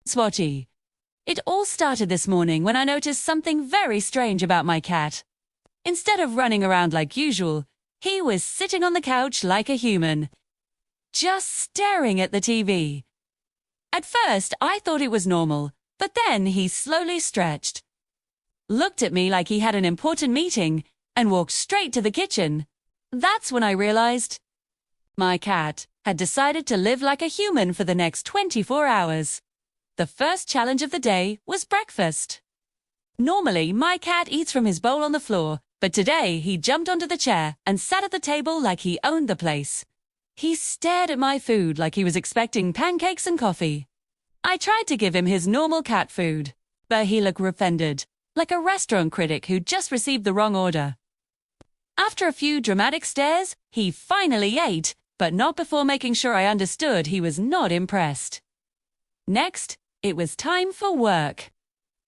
Swatchy. It all started this morning when I noticed something very strange about my cat. Instead of running around like usual, he was sitting on the couch like a human, just staring at the TV. At first, I thought it was normal, but then he slowly stretched, looked at me like he had an important meeting, and walked straight to the kitchen. That's when I realized my cat had decided to live like a human for the next 24 hours. The first challenge of the day was breakfast. Normally, my cat eats from his bowl on the floor, but today he jumped onto the chair and sat at the table like he owned the place. He stared at my food like he was expecting pancakes and coffee. I tried to give him his normal cat food, but he looked offended, like a restaurant critic who just received the wrong order. After a few dramatic stares, he finally ate, but not before making sure I understood he was not impressed. Next, it was time for work.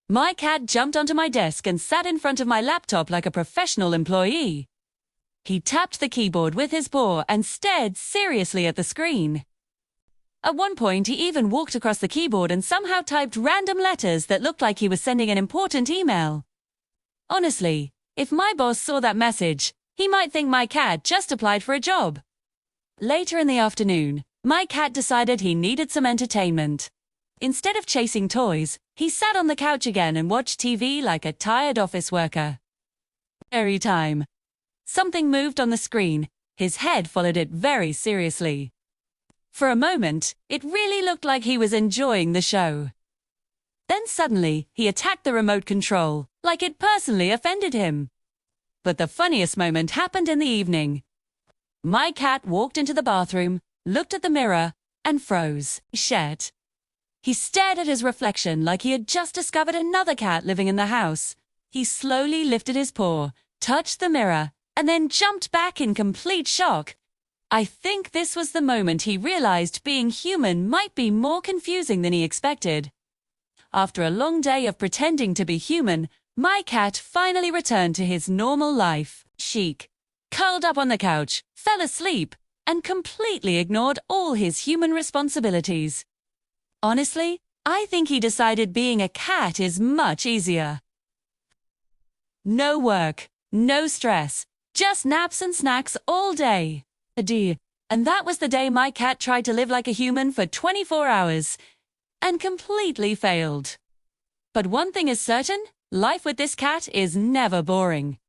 My cat jumped onto my desk and sat in front of my laptop like a professional employee. He tapped the keyboard with his paw and stared seriously at the screen. At one point, he even walked across the keyboard and somehow typed random letters that looked like he was sending an important email. Honestly, if my boss saw that message, he might think my cat just applied for a job. Later in the afternoon, my cat decided he needed some entertainment. Instead of chasing toys, he sat on the couch again and watched TV like a tired office worker. Every time something moved on the screen, his head followed it very seriously. For a moment, it really looked like he was enjoying the show. Then suddenly, he attacked the remote control, like it personally offended him. But the funniest moment happened in the evening. My cat walked into the bathroom, looked at the mirror, and froze. Shit. He stared at his reflection like he had just discovered another cat living in the house. He slowly lifted his paw, touched the mirror, and then jumped back in complete shock. I think this was the moment he realized being human might be more confusing than he expected. After a long day of pretending to be human, my cat finally returned to his normal life. Chic, curled up on the couch, fell asleep, and completely ignored all his human responsibilities. Honestly, I think he decided being a cat is much easier. No work, no stress, just naps and snacks all day. And that was the day my cat tried to live like a human for 24 hours and completely failed. But one thing is certain, life with this cat is never boring.